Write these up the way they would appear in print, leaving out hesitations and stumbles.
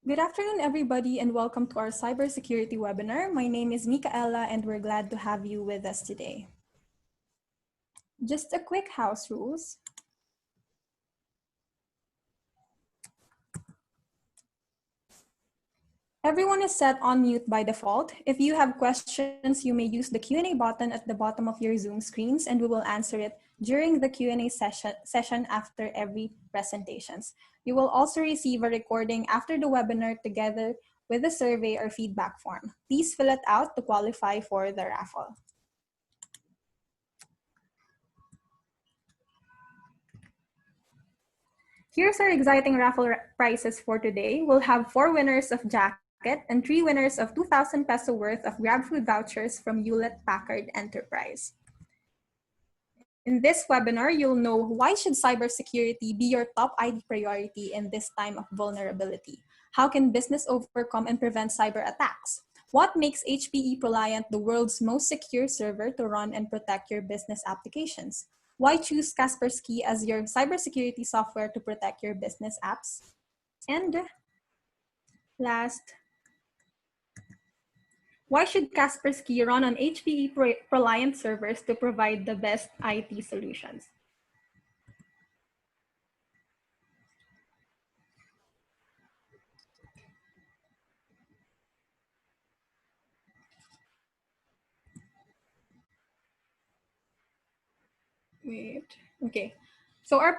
Good afternoon, everybody, and welcome to our cybersecurity webinar. My name is Micaela, and we're glad to have you with us today. Just a quick house rules. Everyone is set on mute by default. If you have questions, you may use the Q&A button at the bottom of your Zoom screens, and we will answer it during the Q&A session after every presentations. You will also receive a recording after the webinar together with a survey or feedback form. Please fill it out to qualify for the raffle. Here's our exciting raffle prizes for today. We'll have 4 winners of jacket and 3 winners of 2,000 peso worth of GrabFood vouchers from Hewlett-Packard Enterprise. In this webinar, you'll know why should cybersecurity be your top ID priority in this time of vulnerability? How can business overcome and prevent cyber attacks? What makes HPE ProLiant the world's most secure server to run and protect your business applications? Why choose Kaspersky as your cybersecurity software to protect your business apps? And last, why should Kaspersky run on HPE ProLiant servers to provide the best IT solutions? Wait. Okay. So our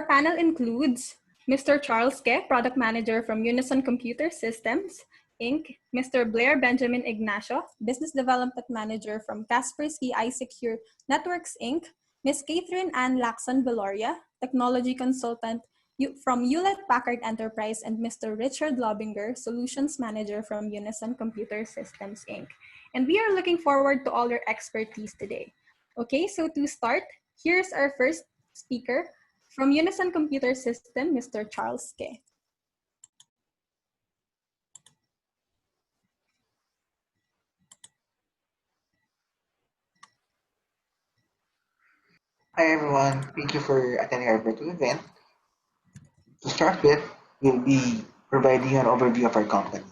panel includes Mr. Charles Ke, Product Manager from Unison Computer Systems, Inc., Mr. Blair Benjamin Ignacio, Business Development Manager from Kaspersky iSecure Networks, Inc., Ms. Catherine Ann Lacson Veloria, Technology Consultant from Hewlett-Packard Enterprise, and Mr. Richard Lobinger, Solutions Manager from Unison Computer Systems, Inc. And we are looking forward to all your expertise today. Okay, so to start, here's our first speaker from Unison Computer System, Mr. Charles Ke. Hi everyone, thank you for attending our virtual event. To start with, we'll be providing an overview of our company.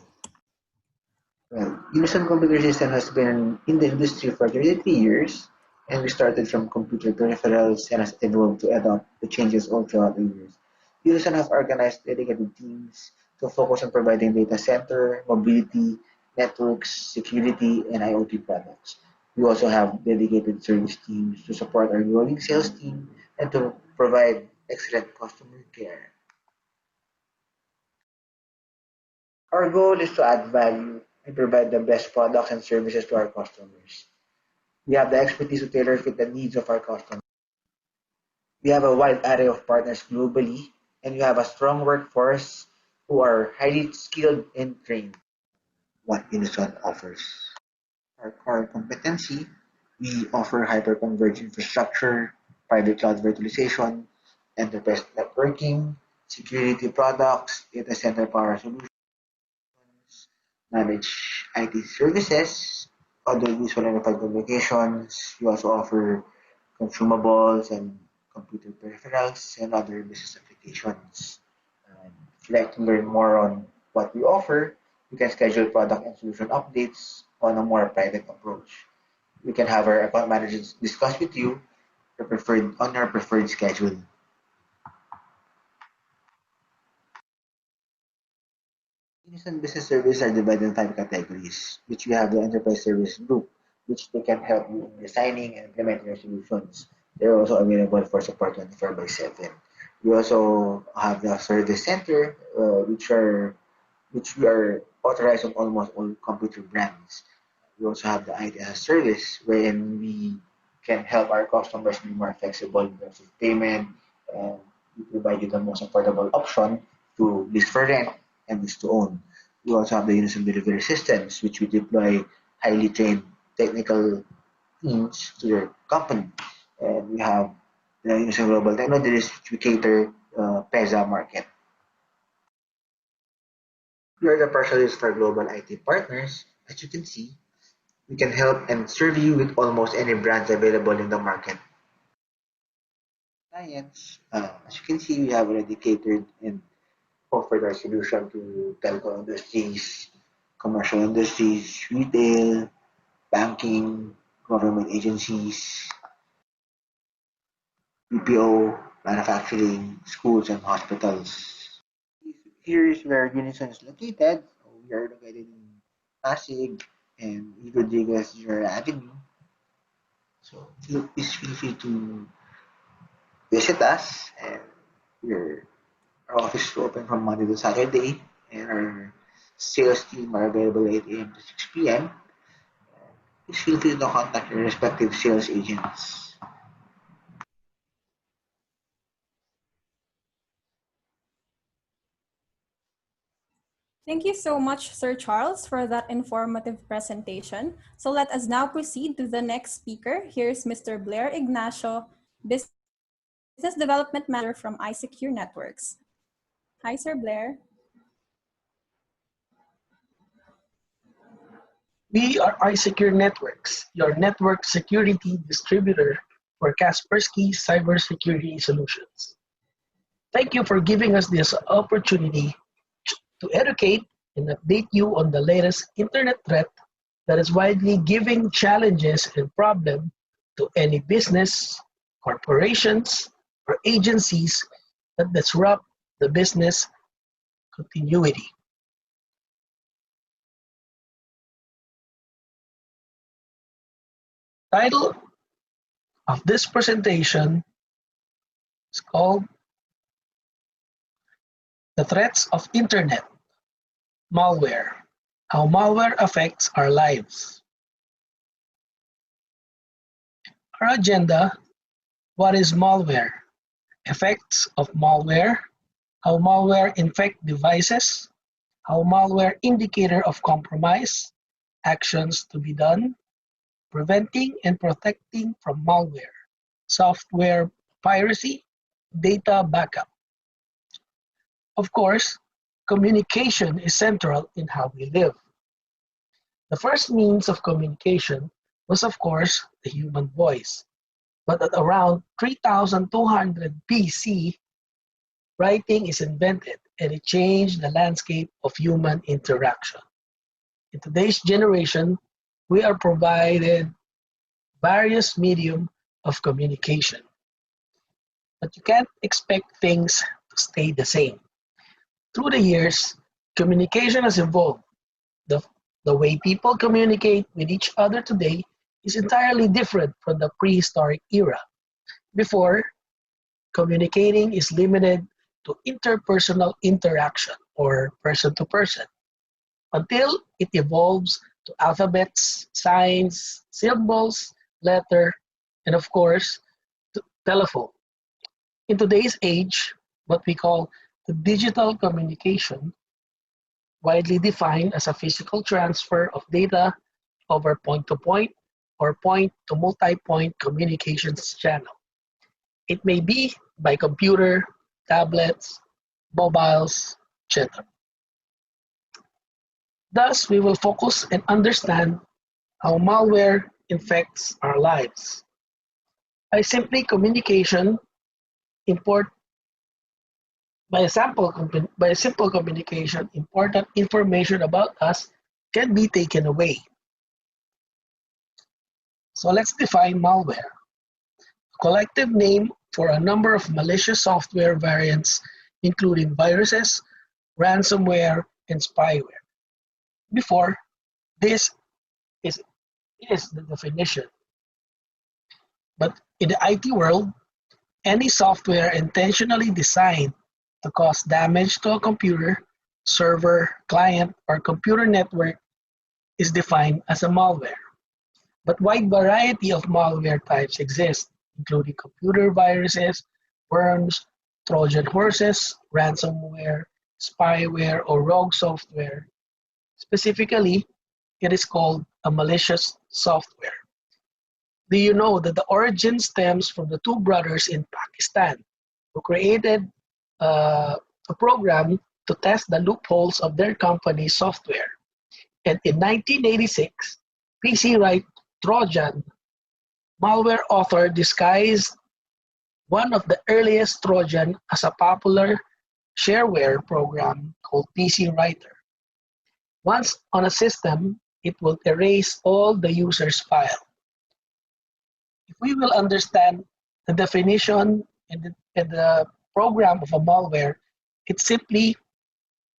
Well, Unison Computer System has been in the industry for 33 years, and we started from computer peripherals and has evolved to adopt the changes all throughout the years. Unison have organized dedicated teams to focus on providing data center, mobility, networks, security, and IoT products. We also have dedicated service teams to support our growing sales team and to provide excellent customer care. Our goal is to add value and provide the best products and services to our customers. We have the expertise to tailor fit the needs of our customers. We have a wide array of partners globally, and we have a strong workforce who are highly skilled and trained. What Unison offers. Our core competency, we offer hyper-converged infrastructure, private cloud virtualization, enterprise networking, security products, data center power solutions, manage IT services, audiovisual unified communications. We also offer consumables and computer peripherals and other business applications. If you'd like to learn more on what we offer, you can schedule product and solution updates on a more private approach. We can have our account managers discuss with you your preferred schedule. Unison business services are divided in 5 categories, which we have the enterprise service group, which they can help you in designing and implementing your solutions. They're also available for support 24/7. We also have the service center, which we are authorized on almost all computer brands. We also have the IT as a service, wherein we can help our customers be more flexible in terms of payment, and we provide you the most affordable option to lease for rent and lease to own. We also have the Unison delivery systems, which we deploy highly trained technical teams to your company. And we have the Unison Global Technologies, which we cater PESA market. We are the partialist for global IT partners. As you can see, we can help and serve you with almost any brands available in the market. Clients, as you can see, we have already catered and offer their solution to telco industries, commercial industries, retail, banking, government agencies, BPO, manufacturing, schools, and hospitals. Here is where Unison is located. We are located in Pasig and Rodriguez Jura Avenue. So please feel free to visit us. And we're, our office is open from Monday to Saturday, and our sales team are available 8 a.m. to 6 p.m. Please feel free to contact your respective sales agents. Thank you so much, Sir Charles, for that informative presentation. So let us now proceed to the next speaker. Here's Mr. Blair Ignacio, Business Development Manager from iSecure Networks. Hi, Sir Blair. We are iSecure Networks, your network security distributor for Kaspersky Cybersecurity Solutions. Thank you for giving us this opportunity to educate and update you on the latest internet threat that is widely giving challenges and problems to any business, corporations, or agencies that disrupt the business continuity. Title of this presentation is called The Threats of Internet, Malware, How Malware Affects Our Lives. Our agenda: what is malware? Effects of malware, how malware infect devices, how malware indicator of compromise, actions to be done, preventing and protecting from malware, software piracy, data backup. Of course, communication is central in how we live. The first means of communication was, of course, the human voice. But at around 3200 BC, writing is invented and it changed the landscape of human interaction. In today's generation, we are provided various medium of communication. But you can't expect things to stay the same. Through the years, communication has evolved. The way people communicate with each other today is entirely different from the prehistoric era. Before, communicating is limited to interpersonal interaction or person to person until it evolves to alphabets, signs, symbols, letter, and of course, telephone. In today's age, what we call the digital communication, widely defined as a physical transfer of data over point-to-point or point-to-multi-point communications channel. It may be by computer, tablets, mobiles, etc. Thus, we will focus and understand how malware infects our lives. By simply communication, import by a simple communication, important information about us can be taken away. So let's define malware. A collective name for a number of malicious software variants, including viruses, ransomware, and spyware. Before, this is the definition. But in the IT world, any software intentionally designed to cause damage to a computer, server, client, or computer network is defined as a malware. But wide variety of malware types exist, including computer viruses, worms, Trojan horses, ransomware, spyware, or rogue software. Specifically, it is called a malicious software. Do you know that the origin stems from the two brothers in Pakistan who created a program to test the loopholes of their company's software? And in 1986, PC Right Trojan malware author disguised one of the earliest Trojan as a popular shareware program called PC Writer. Once on a system, it will erase all the user's file. If we will understand the definition and the program of a malware, it's simply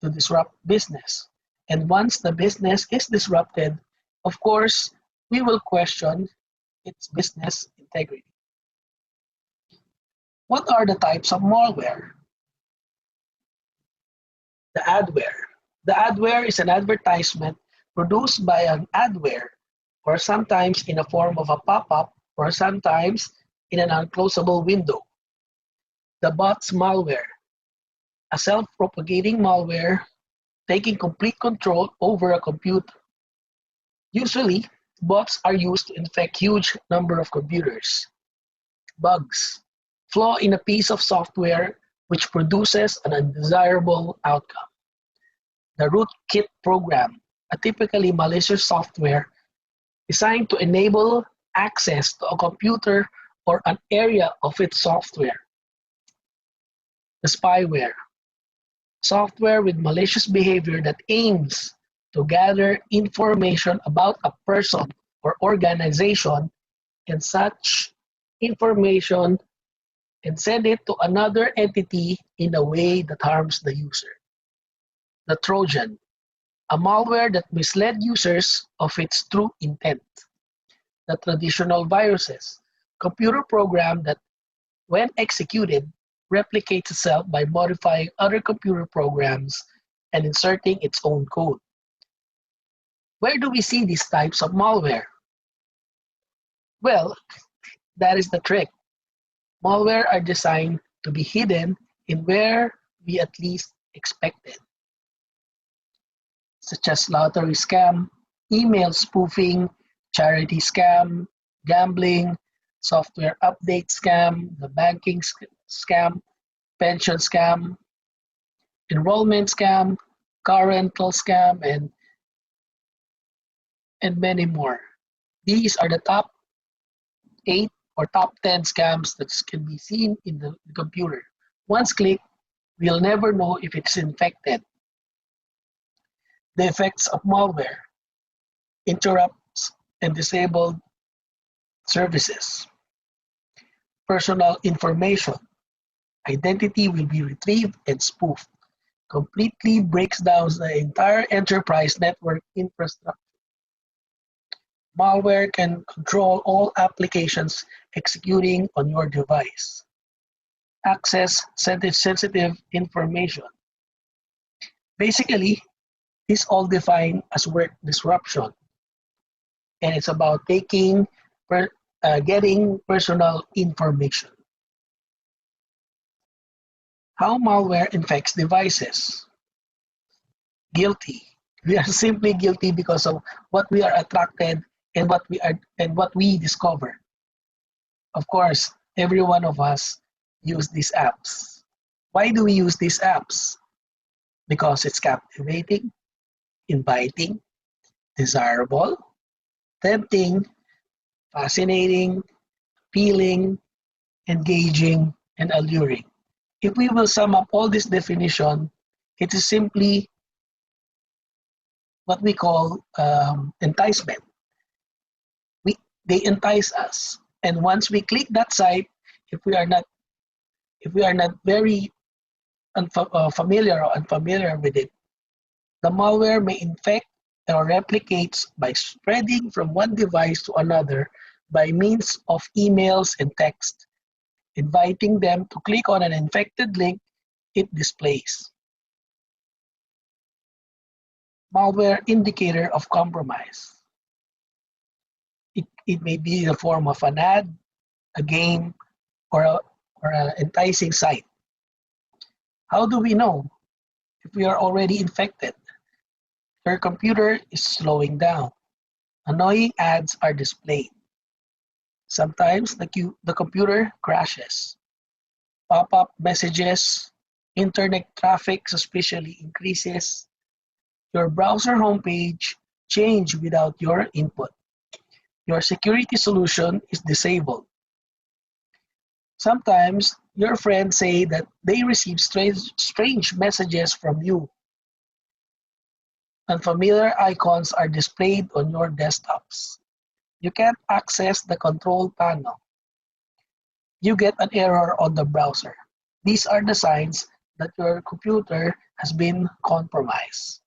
to disrupt business. And once the business is disrupted, of course, we will question its business integrity. What are the types of malware? The adware. The adware is an advertisement produced by an adware, or sometimes in a form of a pop-up, or sometimes in an unclosable window. The bots malware, a self-propagating malware taking complete control over a computer. Usually, bots are used to infect huge number of computers. Bugs, flaw in a piece of software which produces an undesirable outcome. The rootkit program, a typically malicious software designed to enable access to a computer or an area of its software. The spyware, software with malicious behavior that aims to gather information about a person or organization and such information and send it to another entity in a way that harms the user. The Trojan, a malware that misled users of its true intent. The traditional viruses, computer program that, when executed, replicates itself by modifying other computer programs and inserting its own code. Where do we see these types of malware? Well, that is the trick. Malware are designed to be hidden in where we at least expect it, such as lottery scam, email spoofing, charity scam, gambling, software update scam, the banking scam, pension scam, enrollment scam, car rental scam, and many more. These are the top 8 or top 10 scams that can be seen in the computer. Once clicked, we'll never know if it's infected. The effects of malware: interrupts and disabled services. Personal information, identity will be retrieved and spoofed. Completely breaks down the entire enterprise network infrastructure. Malware can control all applications executing on your device. Access sensitive information. Basically, this all defined as work disruption, and it's about getting personal information. How malware infects devices? Guilty. We are simply guilty because of what we are attracted and what we discover. Of course, every one of us use these apps. Why do we use these apps? Because it's captivating, inviting, desirable, tempting, fascinating, appealing, engaging, and alluring. If we will sum up all this definition, it is simply what we call enticement. They entice us, and once we click that site, if we are not very familiar or unfamiliar with it, the malware may infect or replicates by spreading from one device to another by means of emails and text, inviting them to click on an infected link it displays. Malware indicator of compromise. It may be in the form of an ad, a game, or an enticing site. How do we know if we are already infected? Your computer is slowing down. Annoying ads are displayed. Sometimes the computer crashes. Pop-up messages, internet traffic suspiciously increases. Your browser homepage changes without your input. Your security solution is disabled. Sometimes your friends say that they receive strange messages from you. Unfamiliar icons are displayed on your desktops. You can't access the control panel. You get an error on the browser. These are the signs that your computer has been compromised.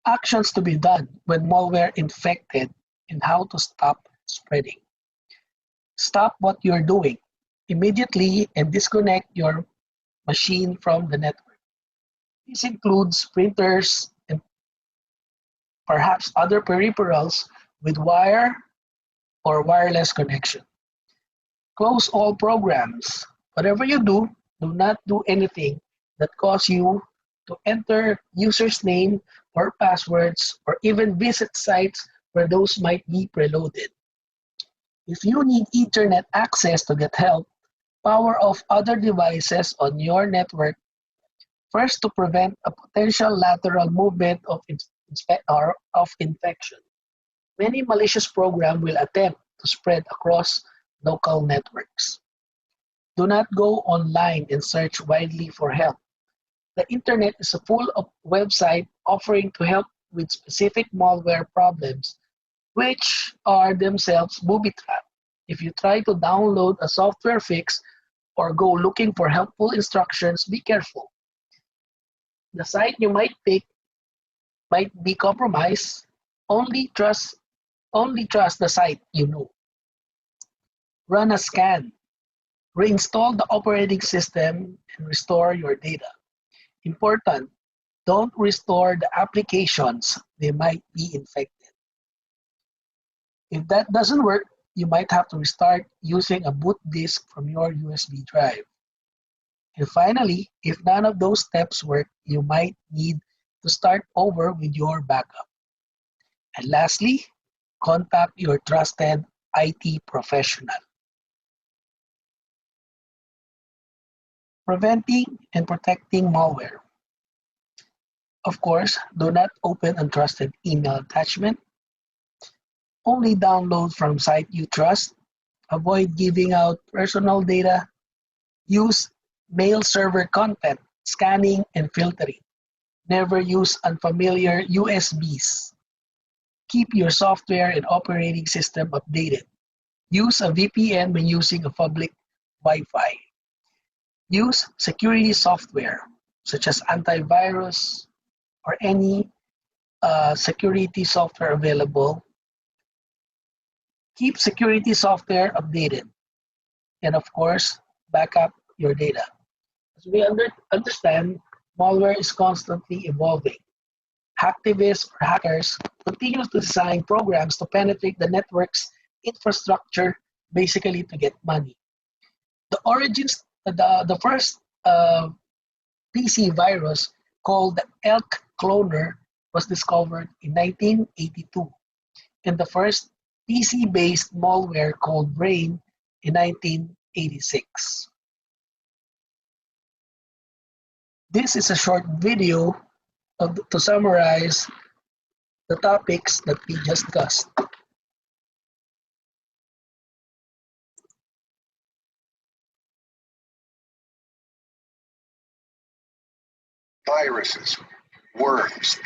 Actions to be done when malware infected and how to stop spreading. Stop what you're doing immediately and disconnect your machine from the network. This includes printers and perhaps other peripherals with wire or wireless connection. Close all programs. Whatever you do not do anything that causes you to enter users' name or passwords or even visit sites where those might be preloaded. If you need Ethernet access to get help, power off other devices on your network first to prevent a potential lateral movement of infection. Many malicious programs will attempt to spread across local networks. Do not go online and search widely for help. The internet is full of websites offering to help with specific malware problems, which are themselves booby-trapped. If you try to download a software fix or go looking for helpful instructions, be careful. The site you might pick might be compromised. Only trust the site you know. Run a scan. Reinstall the operating system and restore your data. Important, don't restore the applications. They might be infected. If that doesn't work, you might have to restart using a boot disk from your USB drive. And finally, if none of those steps work, you might need to start over with your backup. And lastly, contact your trusted IT professional. Preventing and protecting malware. Of course, do not open untrusted email attachment. Only download from sites you trust. Avoid giving out personal data. Use mail server content, scanning, and filtering. Never use unfamiliar USBs. Keep your software and operating system updated. Use a VPN when using a public Wi-Fi. Use security software such as antivirus or any security software available. Keep security software updated. And of course, back up your data. As we understand, malware is constantly evolving. Hacktivists or hackers continue to design programs to penetrate the network's infrastructure, basically to get money. The first PC virus called the Elk cloner was discovered in 1982, and the first PC-based malware called Brain in 1986. This is a short video to summarize the topics that we just discussed. Viruses, worms,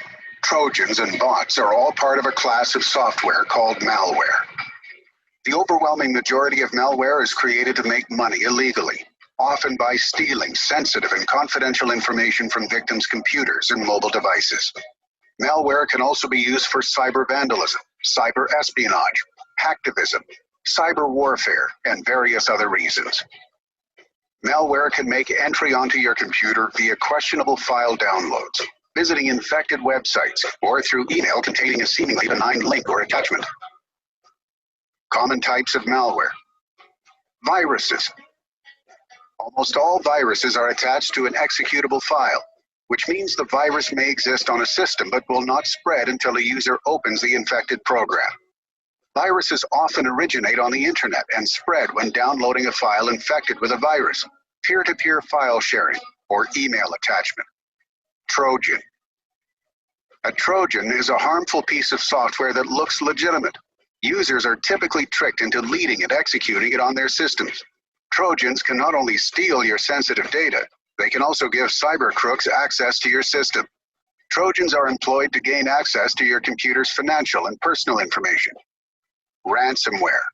trojans, and bots are all part of a class of software called malware. The overwhelming majority of malware is created to make money illegally, often by stealing sensitive and confidential information from victims' computers and mobile devices. Malware can also be used for cyber vandalism, cyber espionage, hacktivism, cyber warfare, and various other reasons. Malware can make entry onto your computer via questionable file downloads, visiting infected websites, or through email containing a seemingly benign link or attachment. Common types of malware. Viruses. Almost all viruses are attached to an executable file, which means the virus may exist on a system but will not spread until a user opens the infected program. Viruses often originate on the internet and spread when downloading a file infected with a virus, peer-to-peer file sharing, or email attachment. Trojan. A Trojan is a harmful piece of software that looks legitimate, Users are typically tricked into leading and executing it on their systems. Trojans can not only steal your sensitive data, they can also give cyber crooks access to your system. Trojans are employed to gain access to your computer's financial and personal information. Ransomware.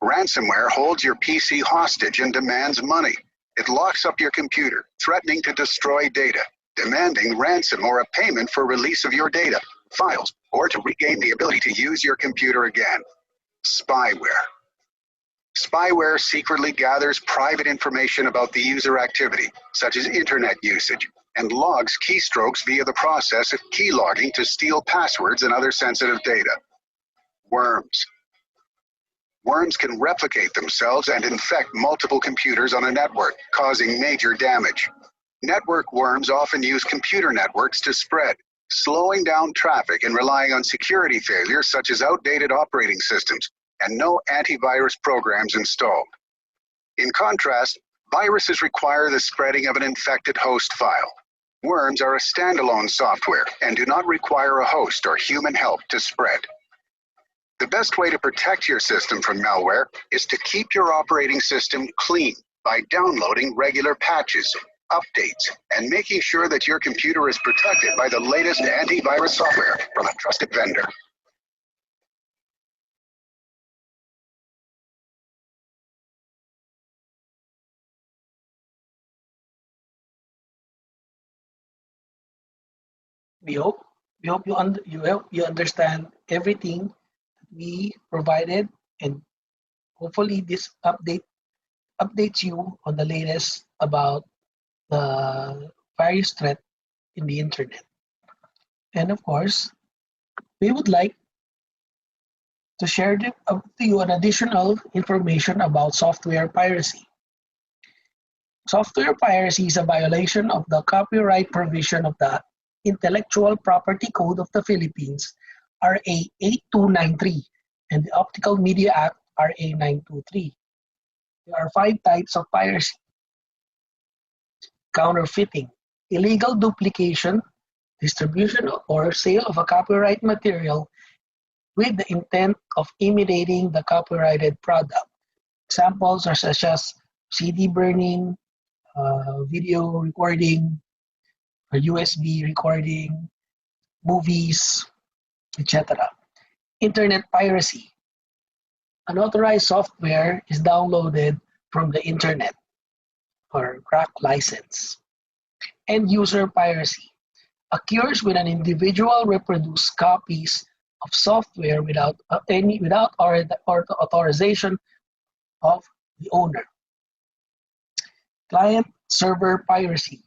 Ransomware holds your PC hostage and demands money. It locks up your computer, threatening to destroy data, demanding ransom or a payment for release of your data, files, or to regain the ability to use your computer again. Spyware. Spyware secretly gathers private information about the user activity, such as internet usage, and logs keystrokes via the process of keylogging to steal passwords and other sensitive data. Worms. Worms can replicate themselves and infect multiple computers on a network, causing major damage. Network worms often use computer networks to spread, slowing down traffic and relying on security failures such as outdated operating systems and no antivirus programs installed. In contrast, viruses require the spreading of an infected host file. Worms are a standalone software and do not require a host or human help to spread. The best way to protect your system from malware is to keep your operating system clean by downloading regular patches, updates, and making sure that your computer is protected by the latest antivirus software from a trusted vendor. We hope you understand everything we provided, and hopefully this updates you on the latest about the various threat in the internet. And of course, we would like to share to you an additional information about software piracy. Software piracy is a violation of the copyright provision of the Intellectual Property Code of the Philippines, RA 8293, and the Optical Media Act, RA 923. There are 5 types of piracy: counterfeiting, illegal duplication, distribution or sale of a copyright material with the intent of imitating the copyrighted product. Examples are such as CD burning, video recording, or USB recording, movies, etc. Internet piracy. Unauthorized software is downloaded from the internet or crack license. End user piracy occurs when an individual reproduces copies of software without authorization of the owner. Client server piracy.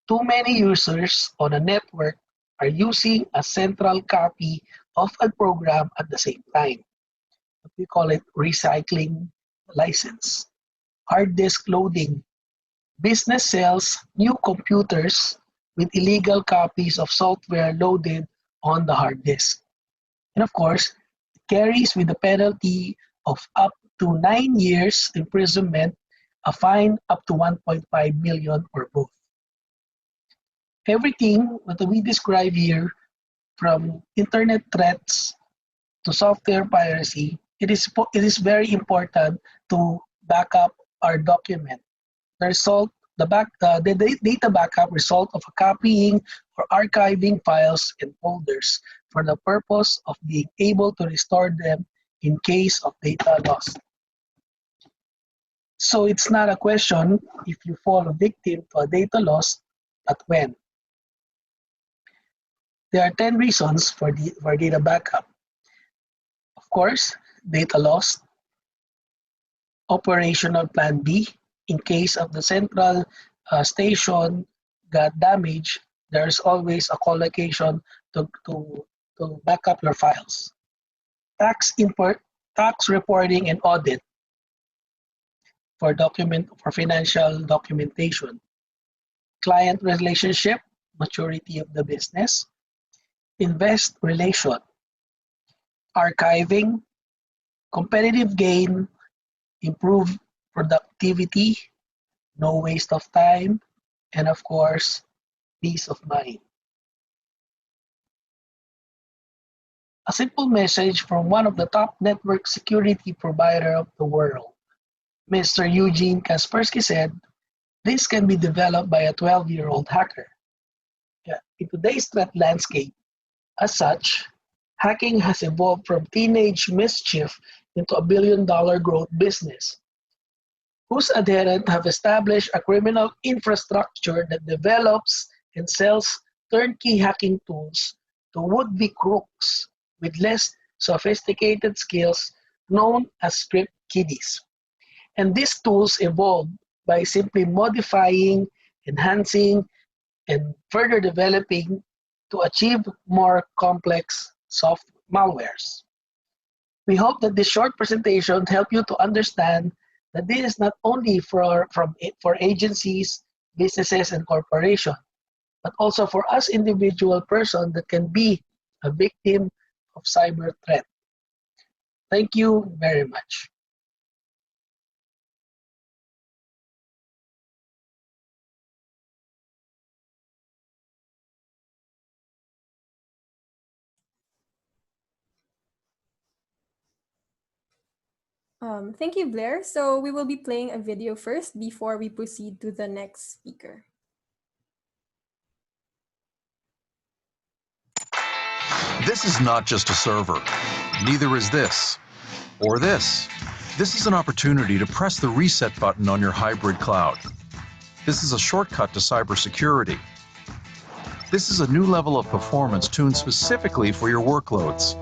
Too many users on a network are using a central copy of a program at the same time. We call it recycling license. Hard disk loading. Business sells new computers with illegal copies of software loaded on the hard disk. And of course, it carries with the penalty of up to 9 years imprisonment, a fine up to 1.5 million or both. Everything that we describe here, from internet threats to software piracy, it is very important to back up our document. The data backup result of copying or archiving files and folders for the purpose of being able to restore them in case of data loss. So it's not a question if you fall a victim to a data loss, but when. There are 10 reasons for data backup. Of course, data loss, operational plan B. In case of the central station got damaged, there's always a collocation to back up your files. Tax reporting and audit for financial documentation. Client relationship, maturity of the business. Invest relation, archiving, competitive gain, improve productivity, no waste of time, and of course, peace of mind. A simple message from one of the top network security provider of the world. Mr. Eugene Kaspersky said, this can be developed by a 12-year-old hacker. Yeah. In today's threat landscape, as such, hacking has evolved from teenage mischief into a billion-dollar growth business, whose adherents have established a criminal infrastructure that develops and sells turnkey hacking tools to would-be crooks with less sophisticated skills known as script kiddies. And these tools evolve by simply modifying, enhancing, and further developing to achieve more complex soft malwares. We hope that this short presentation helped you to understand that this is not only for agencies, businesses, and corporations, but also for us individual person that can be a victim of cyber threat. Thank you very much. Thank you, Blair. So we will be playing a video first before we proceed to the next speaker. This is not just a server. Neither is this or this. This is an opportunity to press the reset button on your hybrid cloud. This is a shortcut to cybersecurity. This is a new level of performance tuned specifically for your workloads.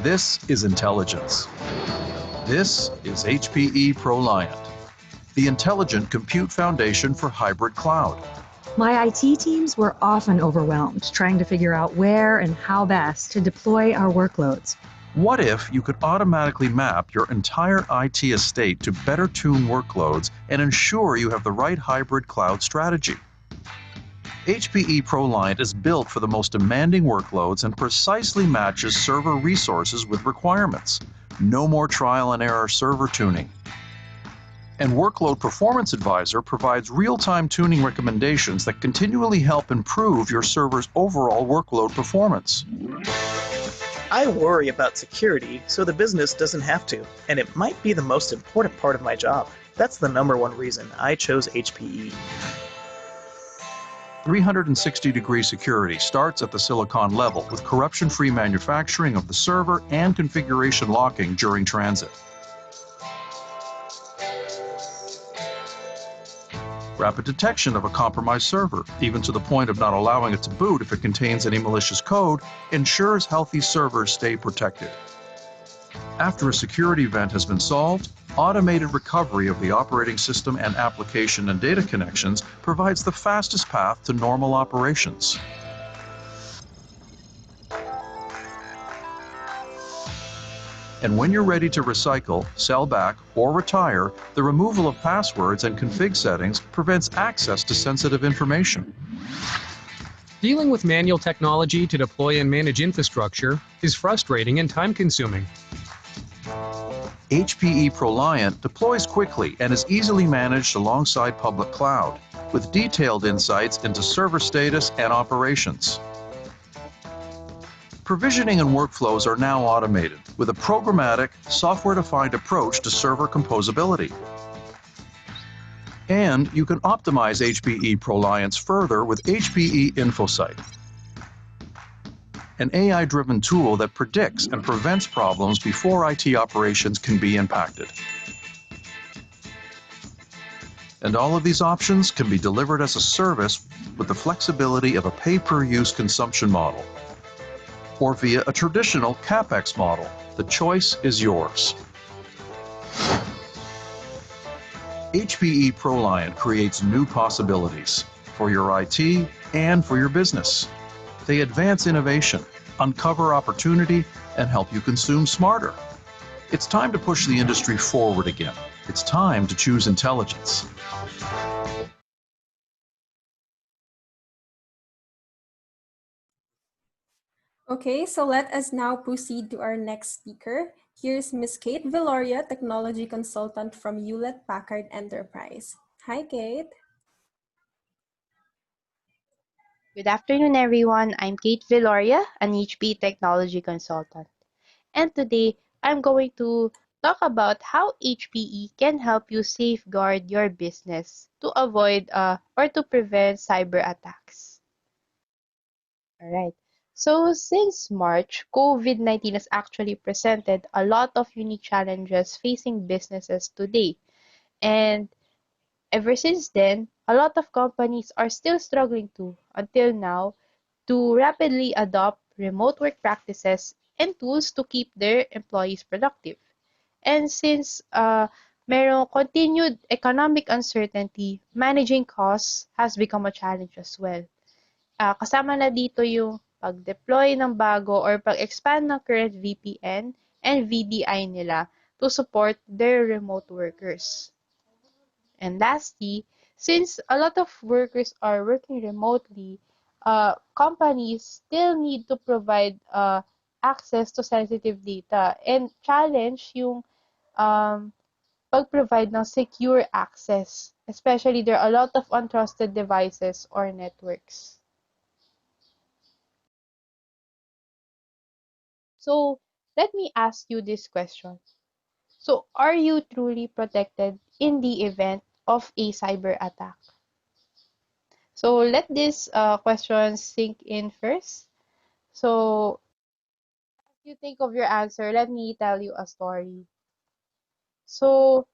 This is intelligence. This is HPE ProLiant, the intelligent compute foundation for hybrid cloud. My IT teams were often overwhelmed trying to figure out where and how best to deploy our workloads. What if you could automatically map your entire IT estate to better tune workloads and ensure you have the right hybrid cloud strategy? HPE ProLiant is built for the most demanding workloads and precisely matches server resources with requirements. No more trial and error server tuning. And Workload Performance Advisor provides real-time tuning recommendations that continually help improve your server's overall workload performance. I worry about security so the business doesn't have to, and it might be the most important part of my job. That's the #1 reason I chose HPE. 360-degree security starts at the silicon level with corruption-free manufacturing of the server and configuration locking during transit. Rapid detection of a compromised server, even to the point of not allowing it to boot if it contains any malicious code, ensures healthy servers stay protected. After a security event has been solved, automated recovery of the operating system and application and data connections provides the fastest path to normal operations. And when you're ready to recycle, sell back, or retire, the removal of passwords and config settings prevents access to sensitive information. Dealing with manual technology to deploy and manage infrastructure is frustrating and time-consuming. HPE ProLiant deploys quickly and is easily managed alongside public cloud, with detailed insights into server status and operations. Provisioning and workflows are now automated with a programmatic, software-defined approach to server composability. And you can optimize HPE ProLiant further with HPE InfoSight, an AI-driven tool that predicts and prevents problems before IT operations can be impacted. And all of these options can be delivered as a service with the flexibility of a pay-per-use consumption model, or via a traditional CapEx model. The choice is yours. HPE ProLiant creates new possibilities for your IT and for your business. They advance innovation, uncover opportunity, and help you consume smarter. It's time to push the industry forward again. It's time to choose intelligence. Okay, so let us now proceed to our next speaker. Here's Ms. Kate Villoria, Technology Consultant from Hewlett-Packard Enterprise. Hi, Kate. Good afternoon, everyone. I'm Kate Villoria, an HP technology consultant. And today, I'm going to talk about how HPE can help you safeguard your business to avoid or to prevent cyber attacks. All right. So, since March, COVID-19 has actually presented a lot of unique challenges facing businesses today. And ever since then, a lot of companies are still struggling until now, to rapidly adopt remote work practices and tools to keep their employees productive. And since merong continued economic uncertainty, managing costs has become a challenge as well. Kasama na dito yung pag-deploy ng bago or pag-expand ng current VPN and VDI nila to support their remote workers. And lastly, since a lot of workers are working remotely, companies still need to provide access to sensitive data and challenge yung um, pag-provide ng secure access. Especially, there are a lot of untrusted devices or networks. So, let me ask you this question. So, are you truly protected in the event of a cyber attack? So let this question sink in first. So if you think of your answer, let me tell you a story. So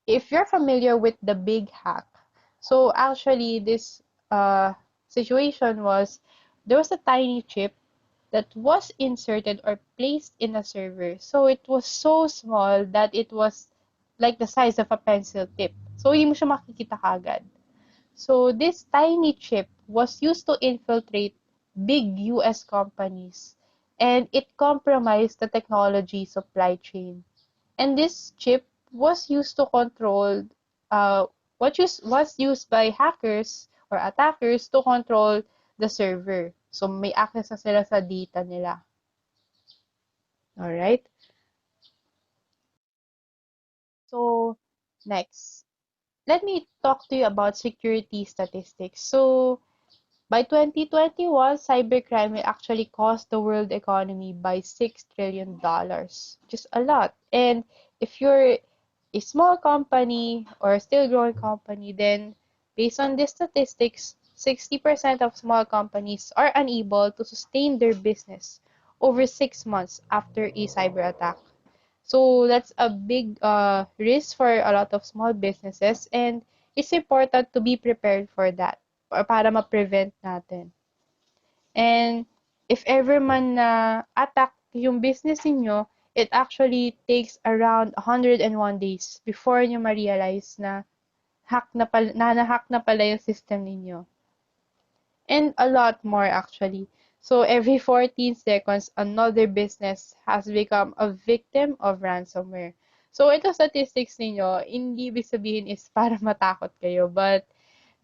if you're familiar with the big hack, so actually this uh, situation was there was a tiny chip that was inserted or placed in a server. So it was so small that it was like the size of a pencil tip. So hindi mo siya makikita kagad. So this tiny chip was used to infiltrate big US companies, and it compromised the technology supply chain. And this chip was used to control was used by hackers or attackers to control the server. So may access na sila sa data nila. All right? So next, let me talk to you about security statistics. So by 2021, cybercrime will actually cost the world economy by $6 trillion, which is a lot. And if you're a small company or a still growing company, then based on these statistics, 60% of small companies are unable to sustain their business over 6 months after a cyber attack. So that's a big risk for a lot of small businesses, and it's important to be prepared for that or para ma-prevent natin. And if ever man na attack yung business niyo, it actually takes around 101 days before nyo ma-realize na hack na pala yung system ninyo. And a lot more actually. So every 14 seconds, another business has become a victim of ransomware. So ito statistics ninyo, hindi ibig sabihin is para matakot kayo, but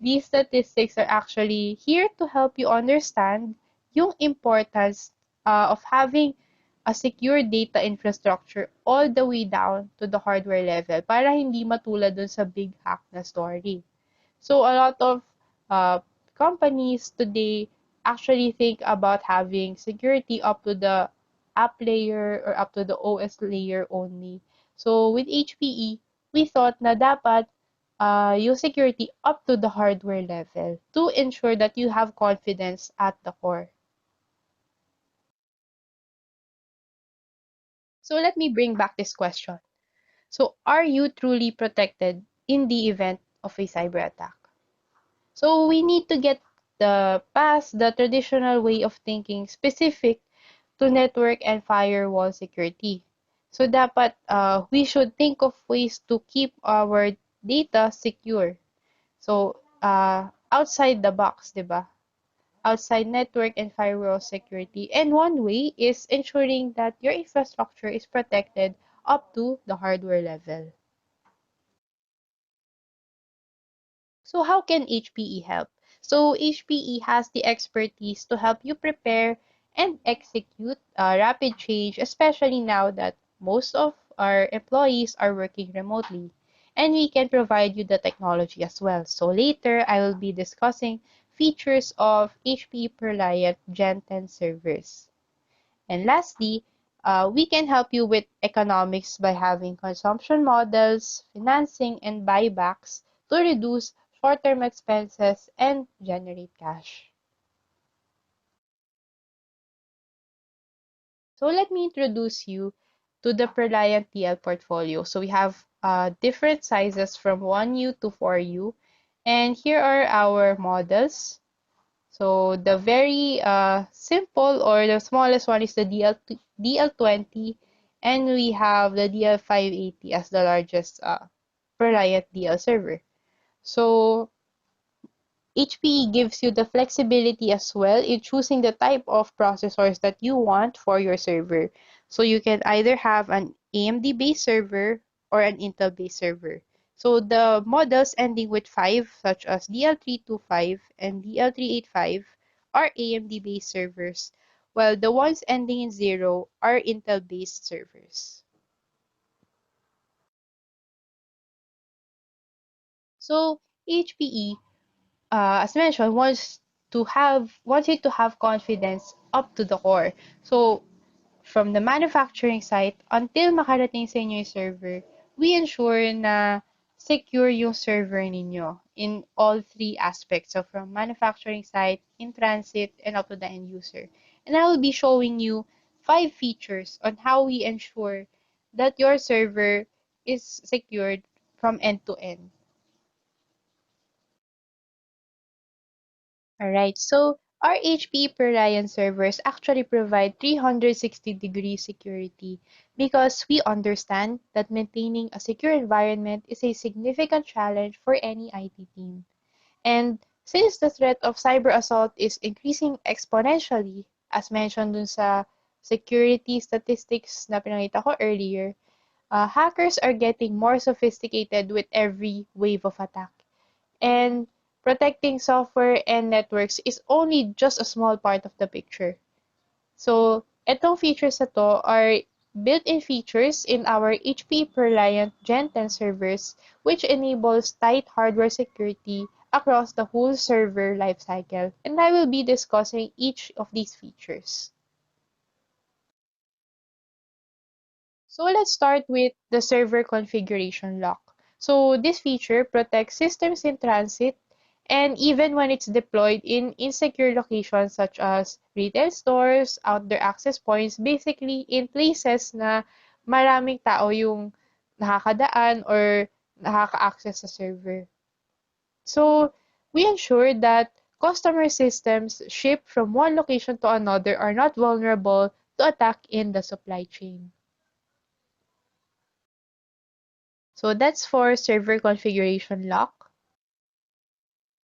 these statistics are actually here to help you understand yung importance of having a secure data infrastructure all the way down to the hardware level para hindi matulad dun sa big hack na story. So a lot of uh, companies today actually think about having security up to the app layer or up to the OS layer only. So with HPE, we thought na dapat yung security up to the hardware level to ensure that you have confidence at the core. So let me bring back this question. So are you truly protected in the event of a cyber attack? So we need to get past the traditional way of thinking specific to network and firewall security. So dapat we should think of ways to keep our data secure. So outside the box, 'di ba? Outside network and firewall security. And one way is ensuring that your infrastructure is protected up to the hardware level. So how can HPE help? So HPE has the expertise to help you prepare and execute rapid change, especially now that most of our employees are working remotely. And we can provide you the technology as well. So later, I will be discussing features of HPE ProLiant Gen 10 servers. And lastly, we can help you with economics by having consumption models, financing, and buybacks to reduce short-term expenses and generate cash. So let me introduce you to the Preliant DL portfolio. So we have different sizes from 1U to 4U. And here are our models. So the very simple or the smallest one is the DL20, and we have the DL580 as the largest Preliant DL server. So HPE gives you the flexibility as well in choosing the type of processors that you want for your server. So you can either have an AMD-based server or an Intel-based server. So the models ending with 5, such as DL325 and DL385, are AMD-based servers, while the ones ending in 0 are Intel-based servers. So HPE, as mentioned, wants you to have confidence up to the core. So from the manufacturing site until makarating sa inyo yung server, we ensure na secure yung server ninyo in all three aspects. So from manufacturing site, in transit, and up to the end user. And I will be showing you 5 features on how we ensure that your server is secured from end to end. Alright, so our HP ProLiant servers actually provide 360-degree security because we understand that maintaining a secure environment is a significant challenge for any IT team. And since the threat of cyber assault is increasing exponentially, as mentioned dun sa security statistics na pinakita ko earlier, hackers are getting more sophisticated with every wave of attack. And protecting software and networks is only just a small part of the picture. So, itong features na to are built-in features in our HP ProLiant Gen 10 servers, which enables tight hardware security across the whole server lifecycle. And I will be discussing each of these features. So let's start with the server configuration lock. So this feature protects systems in transit and even when it's deployed in insecure locations such as retail stores, outdoor access points, basically in places na maraming tao yung nakakadaan or nakaka-access sa server. So we ensure that customer systems shipped from one location to another are not vulnerable to attack in the supply chain. So that's for server configuration lock.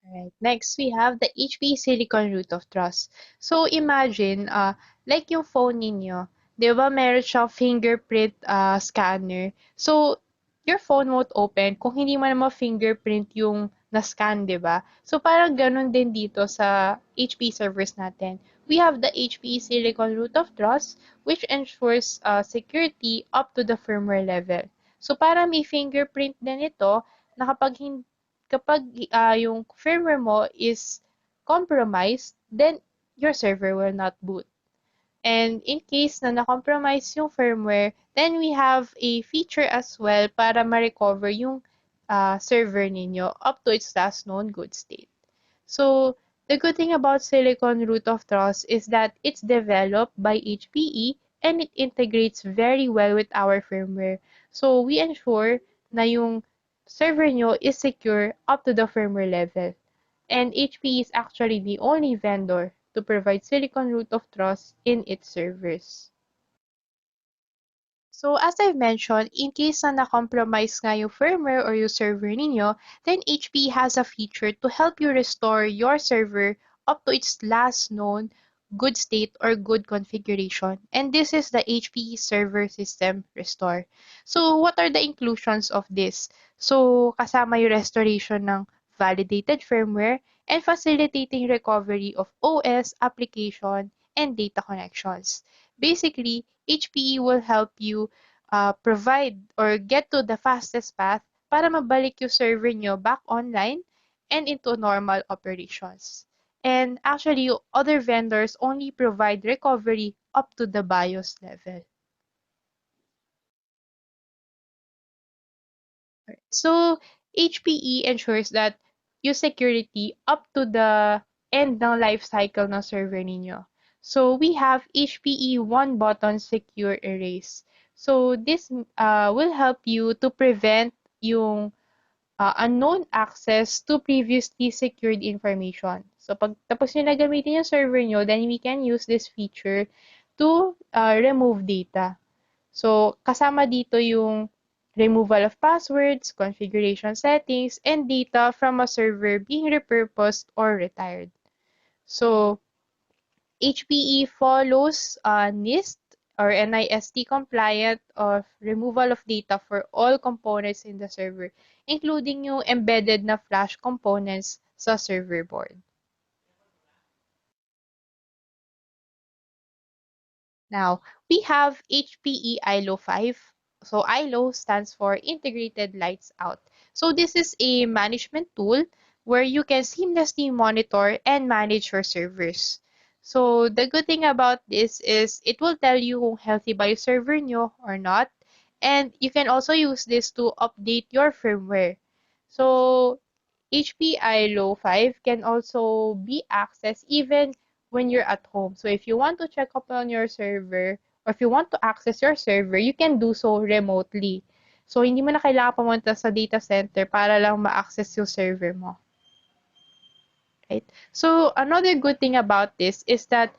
Alright, next we have the HP Silicon Root of Trust. So imagine, like yung phone ninyo, di ba meron siyang fingerprint scanner. So your phone won't open kung hindi mo naman fingerprint yung na-scan, di ba? So parang ganun din dito sa HP servers natin. We have the HP Silicon Root of Trust, which ensures security up to the firmware level. So para may fingerprint din ito, na kapag yung firmware mo is compromised, then your server will not boot. And in case na na-compromise yung firmware, then we have a feature as well para ma-recover yung server ninyo up to its last known good state. So, the good thing about Silicon Root of Trust is that it's developed by HPE and it integrates very well with our firmware. So, we ensure na yung server nyo is secure up to the firmware level. And HPE is actually the only vendor to provide Silicon Root of Trust in its servers. So, as I've mentioned, in case na na-compromise nga yung firmware or yung server ninyo, then HP has a feature to help you restore your server up to its last known good state or good configuration. And this is the HP Server System Restore. So, what are the inclusions of this? So, kasama yung restoration ng validated firmware and facilitating recovery of OS, application, and data connections. Basically, HPE will help you provide or get to the fastest path para mabalik yung server nyo back online and into normal operations. And actually, other vendors only provide recovery up to the BIOS level. So, HPE ensures that yung security up to the end ng life cycle ng server ninyo. So, we have HPE one-button secure erase. So, this will help you to prevent yung unknown access to previously secured information. So, pag tapos nyo na gamitin yung server nyo, then we can use this feature to remove data. So, kasama dito yung removal of passwords, configuration settings, and data from a server being repurposed or retired. So, HPE follows NIST or NIST compliant of removal of data for all components in the server, including yung embedded na flash components sa server board. Now, we have HPE ILO 5. So, ILO stands for Integrated Lights Out. So, this is a management tool where you can seamlessly monitor and manage your servers. So, the good thing about this is it will tell you kung healthy ba yung server nyo or not. And you can also use this to update your firmware. So, HP ILO 5 can also be accessed even when you're at home. So if you want to check up on your server or if you want to access your server, you can do so remotely. So hindi mo na kailangan pumunta sa data center para lang ma-access yung server mo. Right? So another good thing about this is that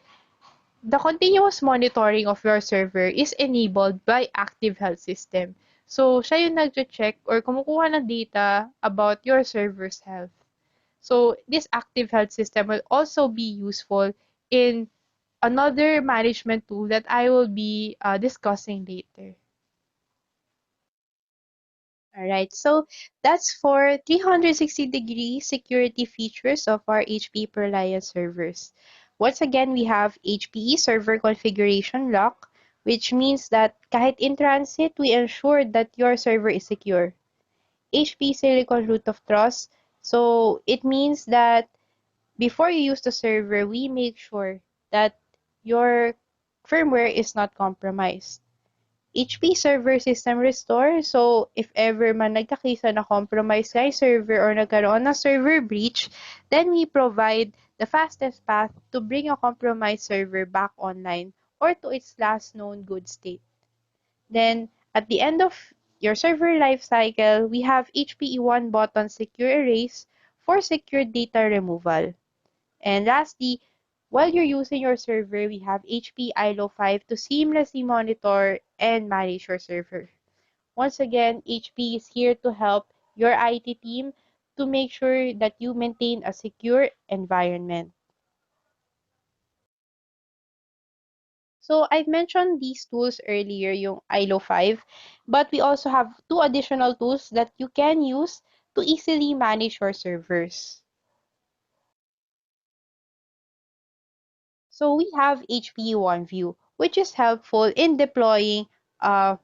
the continuous monitoring of your server is enabled by Active Health System. So siya yung nag-check or kumukuha ng data about your server's health. So this active health system will also be useful in another management tool that I will be discussing later. Alright, so that's for 360-degree security features of our HP PerLiant servers. Once again, we have HPE Server Configuration Lock, which means that kahit in transit, we ensure that your server is secure. HP Silicon Root of Trust, so it means that before you use the server, we make sure that your firmware is not compromised. HP Server System Restore, so if ever man nagkakisa na compromise kay server or nagkaroon ng server breach, then we provide the fastest path to bring a compromised server back online or to its last known good state. Then, at the end of your server lifecycle, we have HPE one-button secure erase for secure data removal. And lastly, while you're using your server, we have HP ILO 5 to seamlessly monitor and manage your server. Once again, HP is here to help your IT team to make sure that you maintain a secure environment. So I've mentioned these tools earlier, yung ILO 5, but we also have two additional tools that you can use to easily manage your servers. So we have HPE OneView, which is helpful in deploying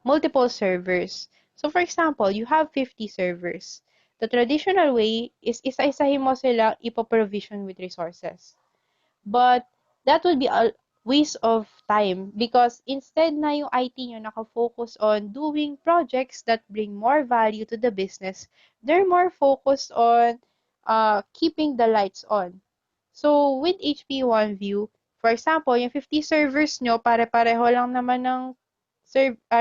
multiple servers. So for example, you have 50 servers. The traditional way is isa-isahin mo sila ipo-provision with resources. But that would be a waste of time because instead na yung IT nyo nakafocus on doing projects that bring more value to the business, they're more focused on keeping the lights on. So, with HP OneView, for example, yung 50 servers nyo, pare-pareho lang naman ng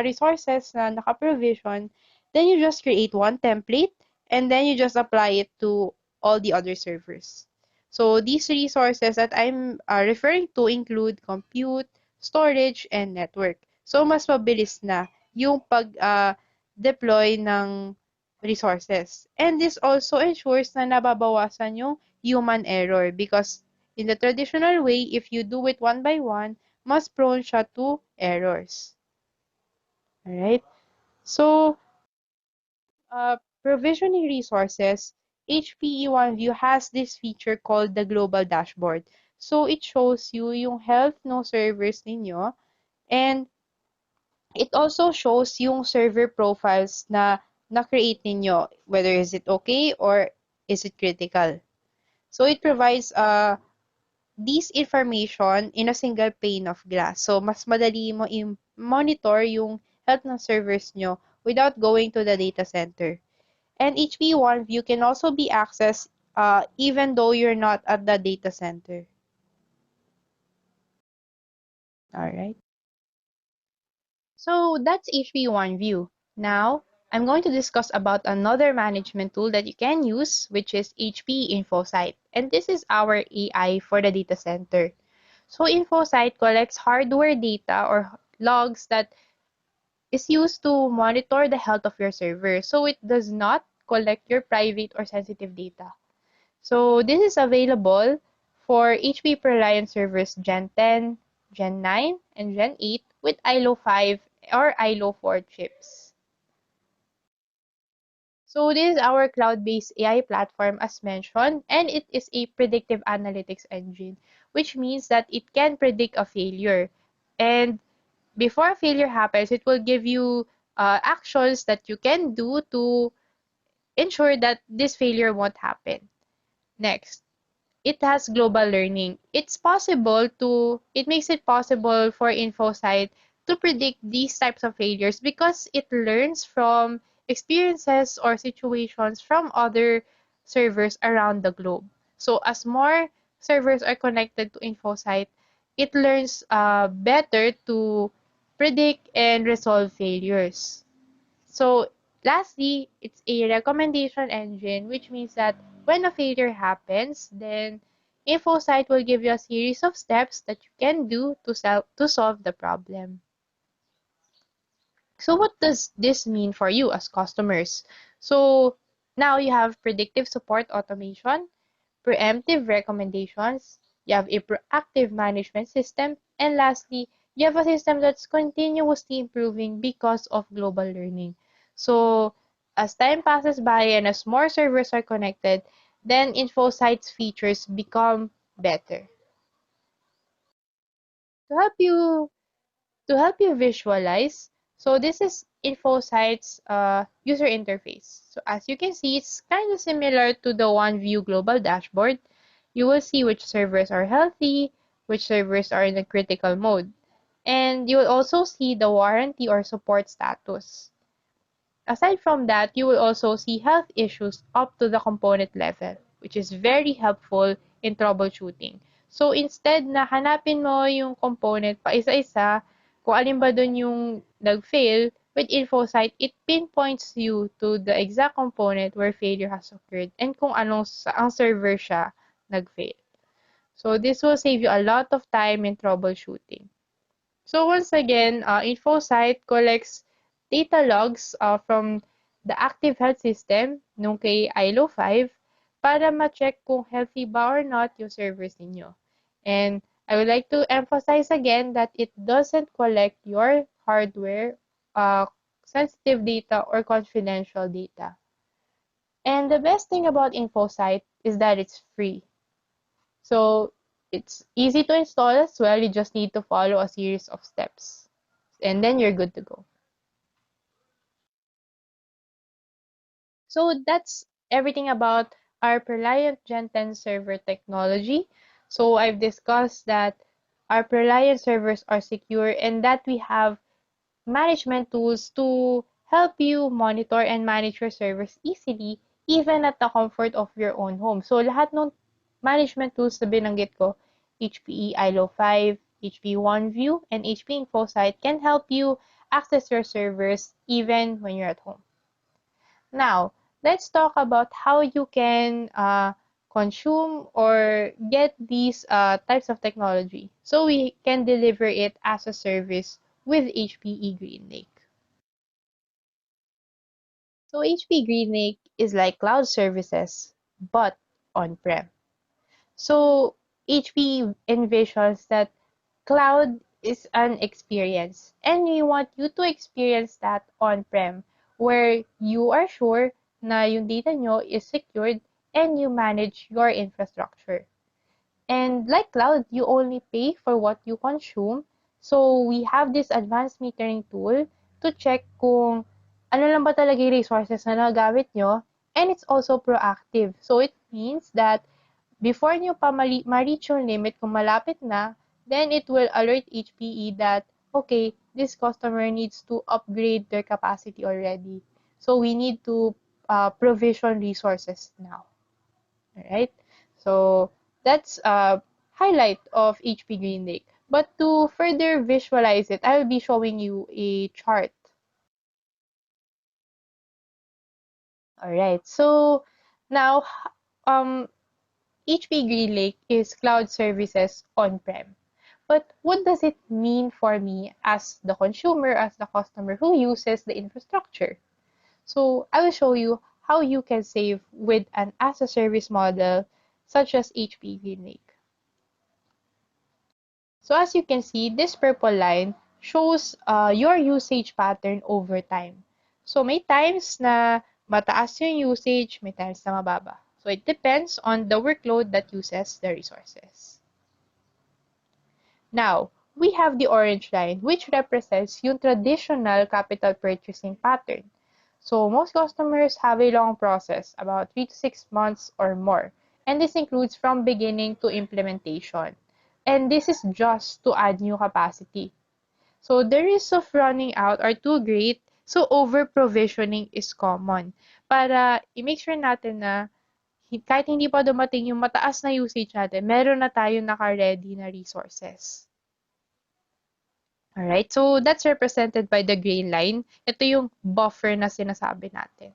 resources na naka-provision, then you just create one template and then you just apply it to all the other servers. So, these resources that I'm referring to include compute, storage, and network. So, mas mabilis na yung pag-deploy ng resources. And this also ensures na nababawasan yung human error because in the traditional way, if you do it one by one, mas prone siya to errors. Alright? So, provisioning resources, HPE OneView has this feature called the Global Dashboard. So, it shows you yung health ng servers ninyo and it also shows yung server profiles na na-create ninyo, whether is it okay or is it critical. So, it provides these information in a single pane of glass. So, mas madali mo i-monitor yung health ng servers nyo without going to the data center. And HP OneView can also be accessed even though you're not at the data center. All right. So that's HP OneView. Now, I'm going to discuss about another management tool that you can use, which is HP InfoSight. And this is our AI for the data center. So InfoSight collects hardware data or logs that is used to monitor the health of your server. So it does not collect your private or sensitive data. So this is available for HP ProLiant servers Gen 10, Gen 9, and Gen 8 with ILO 5 or ILO 4 chips. So this is our cloud-based AI platform as mentioned, and it is a predictive analytics engine, which means that it can predict a failure. And before a failure happens, it will give you actions that you can do to ensure that this failure won't happen. Next, it has global learning. It makes it possible for InfoSight to predict these types of failures because it learns from experiences or situations from other servers around the globe. So as more servers are connected to InfoSight, it learns better to predict and resolve failures. So lastly, it's a recommendation engine, which means that when a failure happens, then InfoSight will give you a series of steps that you can do to solve the problem. So what does this mean for you as customers? So now you have predictive support automation, preemptive recommendations, you have a proactive management system, and lastly, you have a system that's continuously improving because of global learning. So as time passes by and as more servers are connected, then InfoSight's features become better. To help you to help you visualize, so this is InfoSight's user interface. So as you can see, it's kind of similar to the OneView global dashboard. You will see which servers are healthy, which servers are in a critical mode. And you will also see the warranty or support status. Aside from that, you will also see health issues up to the component level, which is very helpful in troubleshooting. So instead na hanapin mo yung component pa isa-isa, kung alin ba dun yung nag-fail, with InfoSight, it pinpoints you to the exact component where failure has occurred and kung anong ang server siya nag-fail. So this will save you a lot of time in troubleshooting. So once again, InfoSight collects data logs from the active health system nung kay ILO 5 para ma-check kung healthy ba or not yung servers ninyo. And I would like to emphasize again that it doesn't collect your hardware, sensitive data, or confidential data. And the best thing about InfoSight is that it's free. So it's easy to install as well. You just need to follow a series of steps. And then you're good to go. So that's everything about our Preliant Gen 10 server technology. So I've discussed that our Preliant servers are secure and that we have management tools to help you monitor and manage your servers easily even at the comfort of your own home. So lahat ng management tools na binanggit ko, HPE ILO 5, HP OneView, and HP InfoSight can help you access your servers even when you're at home. Now, let's talk about how you can consume or get these types of technology so we can deliver it as a service with HPE GreenLake. So HP GreenLake is like cloud services, but on-prem. So HP envisions that cloud is an experience, and we want you to experience that on-prem, where you are sure na yung data nyo is secured and you manage your infrastructure. And like cloud, you only pay for what you consume. So we have this advanced metering tool to check kung ano lang ba talaga yung resources na nagagamit nyo. And it's also proactive. So it means that before nyo pa ma-reach yung limit, kung malapit na, then it will alert HPE that, okay, this customer needs to upgrade their capacity already. So we need to provision resources now. Alright? So that's a highlight of HP GreenLake. But to further visualize it, I will be showing you a chart. Alright, so now HP GreenLake is cloud services on-prem. But what does it mean for me as the consumer, as the customer who uses the infrastructure? So I will show you how you can save with an as-a-service model such as HP GreenLake. So as you can see, this purple line shows your usage pattern over time. So may times na mataas yung usage, may times na mababa. So it depends on the workload that uses the resources. Now, we have the orange line, which represents yung traditional capital purchasing pattern. So most customers have a long process, about 3 to 6 months or more. And this includes from beginning to implementation. And this is just to add new capacity. So the risk of running out are too great, so over-provisioning is common. Para i-make sure natin na kahit hindi pa dumating yung mataas na usage natin, meron na tayo naka-ready na resources. Alright, so that's represented by the green line. Ito yung buffer na sinasabi natin.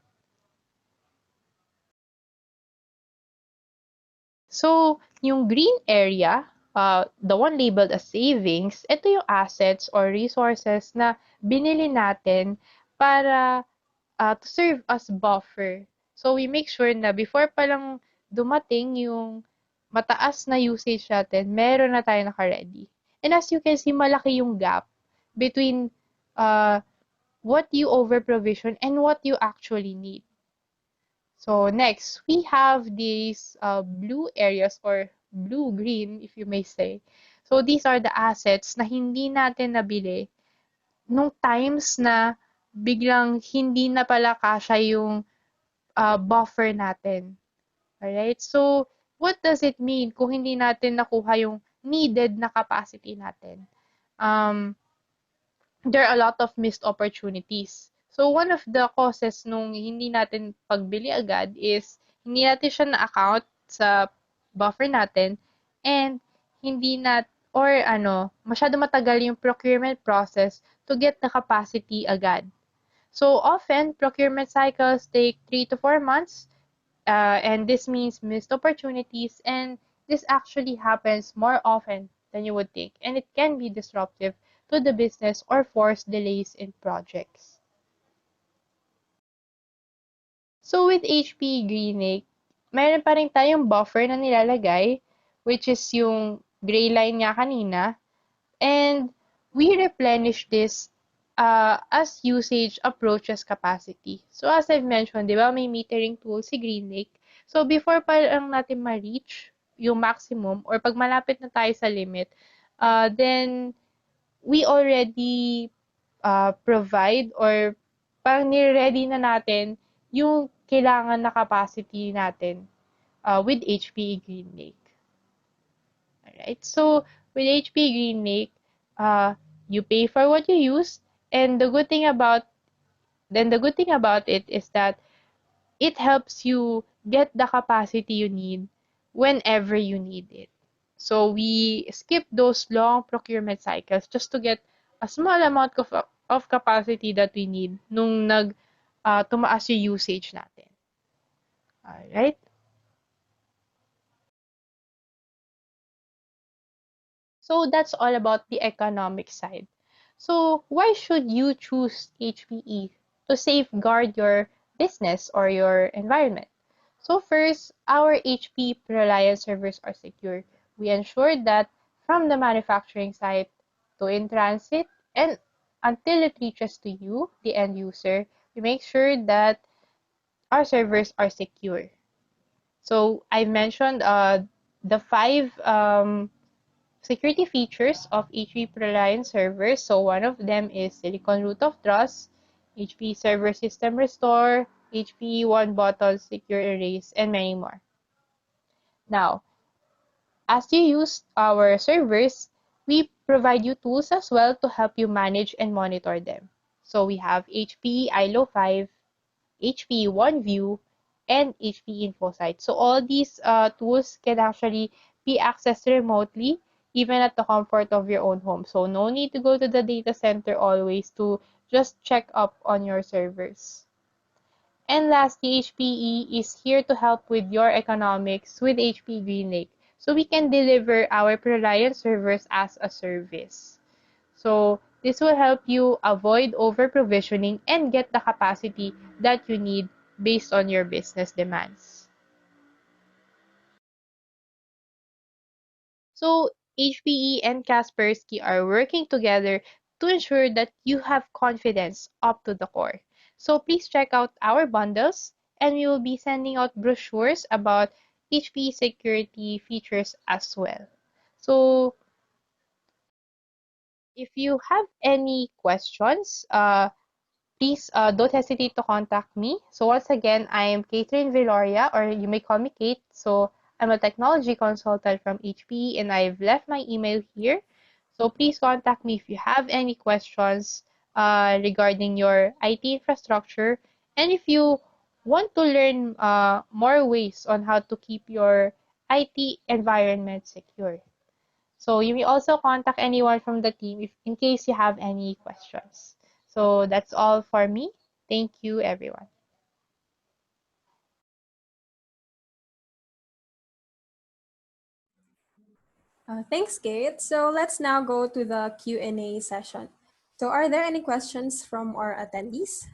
So, yung green area, the one labeled as savings, ito yung assets or resources na binili natin para to serve as buffer. So, we make sure na before pa lang dumating yung mataas na usage natin, meron na tayo naka-ready. And as you can see, malaki yung gap between what you over-provision and what you actually need. So next, we have these blue areas or blue-green, if you may say. So these are the assets na hindi natin nabili nung times na biglang hindi na pala kasya yung buffer natin. Alright? So, what does it mean kung hindi natin nakuha yung needed na capacity natin? There are a lot of missed opportunities. So, one of the causes nung hindi natin pagbili agad is hindi natin siya na-account sa buffer natin and hindi masyado matagal yung procurement process to get the capacity agad. So, often, procurement cycles take 3 to 4 months and this means missed opportunities, and this actually happens more often than you would think, and it can be disruptive to the business or force delays in projects. So with HP GreenLake, meron pa rin tayong buffer na nilalagay, which is yung gray line nga kanina, and we replenish this as usage approaches capacity. So as I've mentioned, di ba, may metering tool si GreenLake. So before pa lang natin ma-reach yung maximum or pag malapit na tayo sa limit, then we already provide or parang nire-ready na natin yung kailangan na capacity natin with HP GreenLake. Alright, so with HP GreenLake, you pay for what you use, and the good thing about it is that it helps you get the capacity you need whenever you need it. So we skip those long procurement cycles just to get a small amount of capacity that we need nung tumaas yung usage natin. Alright? So that's all about the economic side. So why should you choose HPE to safeguard your business or your environment? So first, our HP Reliance servers are secure. We ensure that from the manufacturing site to in transit and until it reaches to you, the end user, we make sure that our servers are secure. So I mentioned the 5 security features of HP Reliance servers. So one of them is Silicon Root of Trust, HP Server System Restore, HP One Button Secure Erase, and many more. Now, as you use our servers, we provide you tools as well to help you manage and monitor them. So we have HPE ILO 5, HPE OneView, and HPE InfoSight. So all these tools can actually be accessed remotely, even at the comfort of your own home. So no need to go to the data center always to just check up on your servers. And lastly, HPE is here to help with your economics with HPE GreenLake. So we can deliver our ProLiant servers as a service. So this will help you avoid over-provisioning and get the capacity that you need based on your business demands. So HPE and Kaspersky are working together to ensure that you have confidence up to the core. So please check out our bundles, and we will be sending out brochures about HPE security features as well. So if you have any questions, please don't hesitate to contact me. So once again, I am Catherine Villoria, or you may call me Kate. So I'm a technology consultant from HPE, and I've left my email here. So please contact me if you have any questions regarding your IT infrastructure, and if you want to learn more ways on how to keep your IT environment secure. So you may also contact anyone from the team if in case you have any questions. So that's all for me. Thank you, everyone. Thanks, Kate. So let's now go to the Q&A session. So are there any questions from our attendees?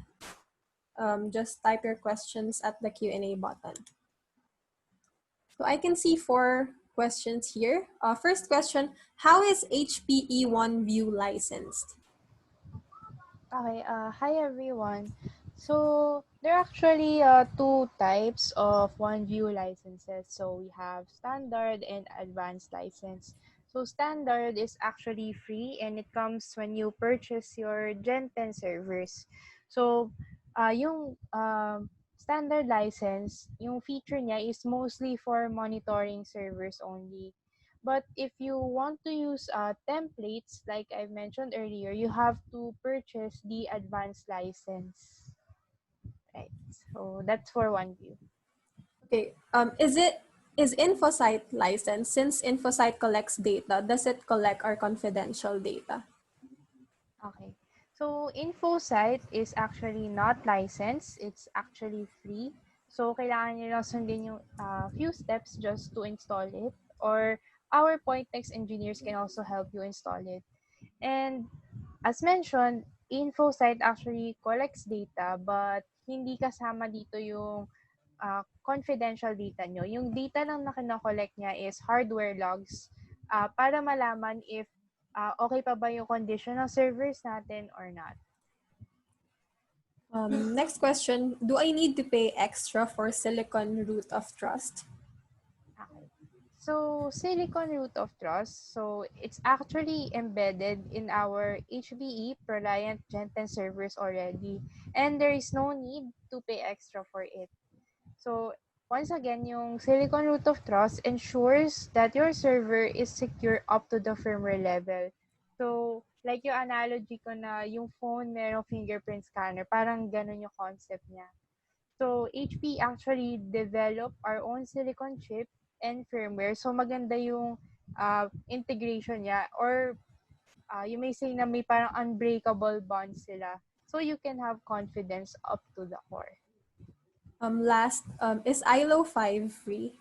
Just type your questions at the Q&A button. So I can see 4 questions here. First question, how is HPE OneView licensed? Okay, hi everyone. So there are actually two types of OneView licenses. So we have standard and advanced license. So standard is actually free, and it comes when you purchase your Gen 10 servers. So yung standard license, yung feature niya is mostly for monitoring servers only. But if you want to use templates, like I mentioned earlier, you have to purchase the advanced license. Right. So that's for OneView. Okay. Is InfoSight licensed? Since InfoSight collects data, does it collect our confidential data? Okay. So InfoSight is actually not licensed. It's actually free. So kailangan nyo lang sundin yung few steps just to install it. Or our Pointex engineers can also help you install it. And as mentioned, InfoSight actually collects data, but hindi kasama dito yung confidential data nyo. Yung data lang na kinokollect niya is hardware logs para malaman if okay pa ba yung condition ng servers natin or not. Next question, do I need to pay extra for Silicon Root of Trust? Okay. So, Silicon Root of Trust, so it's actually embedded in our HPE ProLiant Gen 10 servers already, and there is no need to pay extra for it. So, once again, yung Silicon Root of Trust ensures that your server is secure up to the firmware level. So, like yung analogy ko na yung phone merong fingerprint scanner, parang ganun yung concept niya. So, HP actually developed our own silicon chip and firmware. So, maganda yung integration niya, or you may say na may parang unbreakable bonds sila. So, you can have confidence up to the core. Last, is ILO 5 free?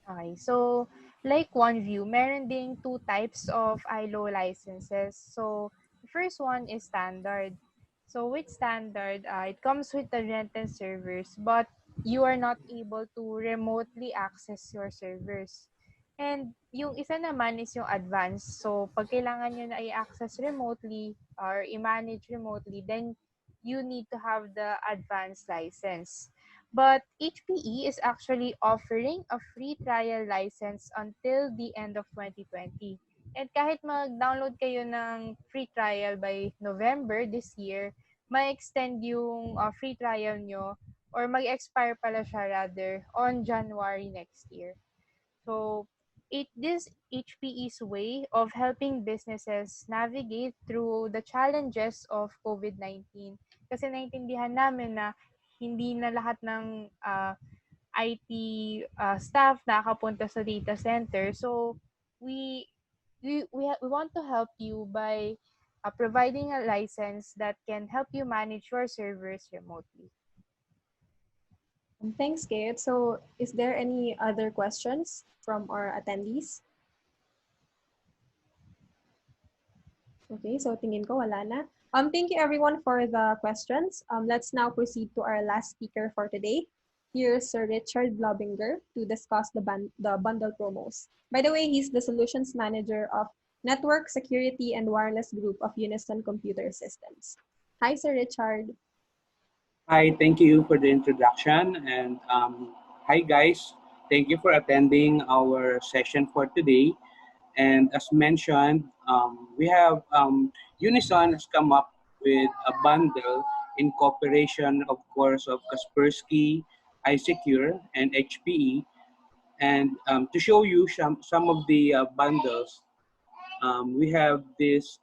Okay, so like OneView, meron ding two types of ILO licenses. So the first one is standard. So with standard, it comes with the rented servers, but you are not able to remotely access your servers. And yung isa naman is yung advanced. So pag kailangan nyo na i-access remotely or i-manage remotely, then you need to have the advanced license. But HPE is actually offering a free trial license until the end of 2020. And kahit mag-download kayo ng free trial by November this year, ma-extend yung free trial nyo, or mag-expire pala siya rather on January next year. So, this HPE's way of helping businesses navigate through the challenges of COVID-19. Kasi naintindihan namin na hindi na lahat ng IT staff nakakapunta sa data center. So we we want to help you by providing a license that can help you manage your servers remotely. Thanks, Kate. So is there any other questions from our attendees? Okay, so tingin ko wala na. Thank you everyone for the questions. Let's now proceed to our last speaker for today. Here's Sir Richard Blobinger to discuss the bundle promos. By the way, he's the Solutions Manager of Network Security and Wireless Group of Unison Computer Systems. Hi, Sir Richard. Hi, thank you for the introduction. And hi, guys. Thank you for attending our session for today. And as mentioned, we have Unison has come up with a bundle in cooperation, of course, of Kaspersky, iSecure, and HPE. And to show you some of the bundles, we have this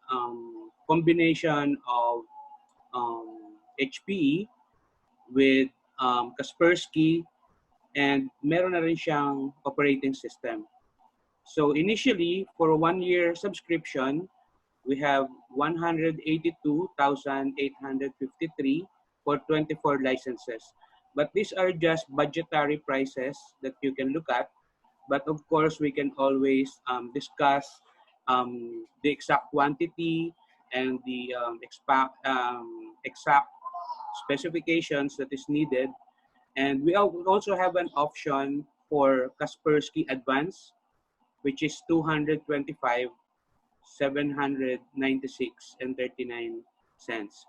combination of HPE with Kaspersky, and meron na rin siyang operating system. So initially, for a 1-year subscription, we have 182,853 for 24 licenses. But these are just budgetary prices that you can look at. But of course, we can always discuss the exact quantity and the exact specifications that is needed. And we also have an option for Kaspersky Advance, which is 225, 796 and 39 cents.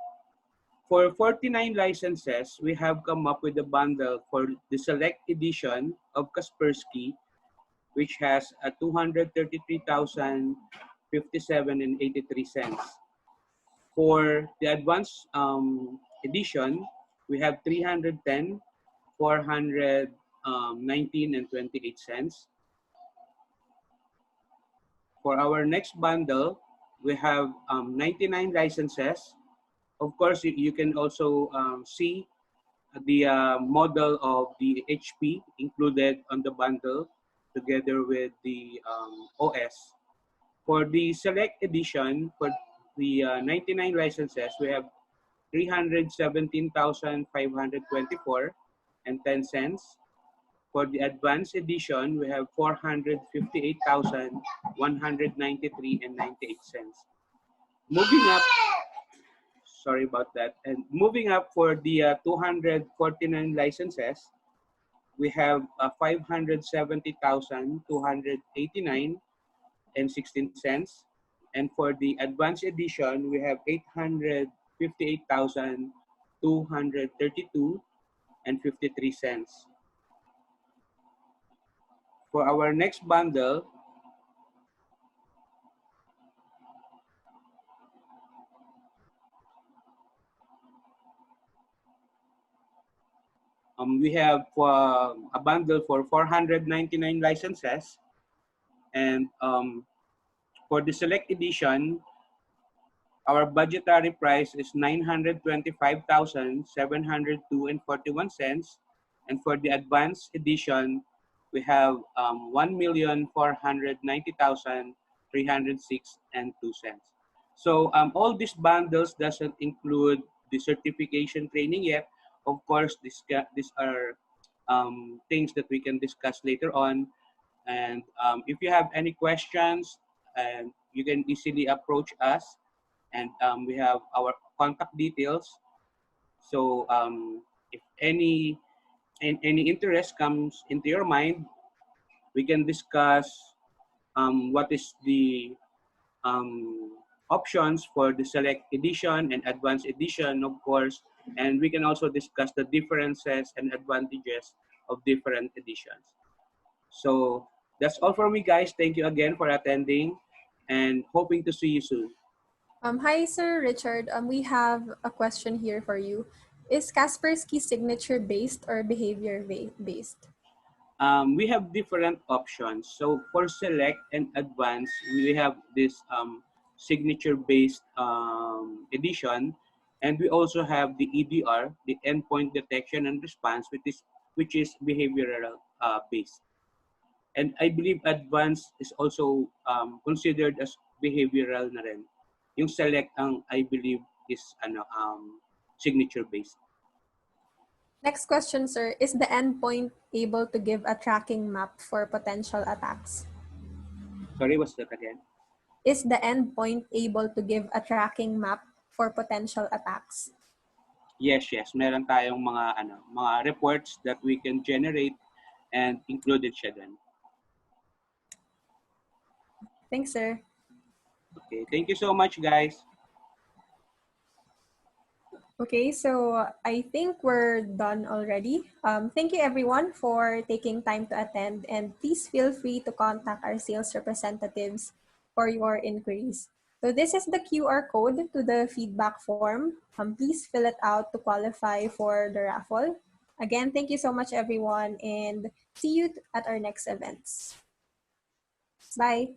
For 49 licenses, we have come up with a bundle for the select edition of Kaspersky, which has a 233,057 and 83 cents. For the advanced edition, we have 310, 419 and 28 cents. For our next bundle, we have 99 licenses. Of course, you can also see the model of the HP included on the bundle together with the OS. For the select edition, for the 99 licenses, we have 317,524 and 10 cents. For the advanced edition, we have 458,193 and 98 cents. Moving up, sorry about that. And moving up for the 249 licenses, we have 570,289 and 16 cents. And for the advanced edition, we have 858,232 and 53 cents. For our next bundle, we have a bundle for 499 licenses. And for the select edition, our budgetary price is 925,702 and 41 cents. And for the advanced edition, we have 1,490,306 and 2 cents. So all these bundles doesn't include the certification training yet. Of course, these are things that we can discuss later on. And if you have any questions, and you can easily approach us. And we have our contact details. So if any interest comes into your mind, we can discuss what is the options for the select edition and advanced edition, of course. And we can also discuss the differences and advantages of different editions. So that's all for me, guys. Thank you again for attending and hoping to see you soon. Hi, Sir Richard. We have a question here for you. Is Kaspersky signature based or behavior based? we have different options. So for select and advanced, we have this signature-based edition, and we also have the EDR, the endpoint detection and response, which is behavioral based. And I believe advanced is also considered as behavioral na rin. Yung select ang I believe is signature based. Next question, sir. Is the endpoint able to give a tracking map for potential attacks? Sorry, what's that again? Is the endpoint able to give a tracking map for potential attacks? Yes. Meron tayong mga reports that we can generate and included siya dun. Thanks, sir. Okay, thank you so much, guys. Okay, so I think we're done already. Thank you everyone for taking time to attend, and please feel free to contact our sales representatives for your inquiries. So this is the QR code to the feedback form. Please fill it out to qualify for the raffle. Again, thank you so much everyone, and see you at our next events. Bye.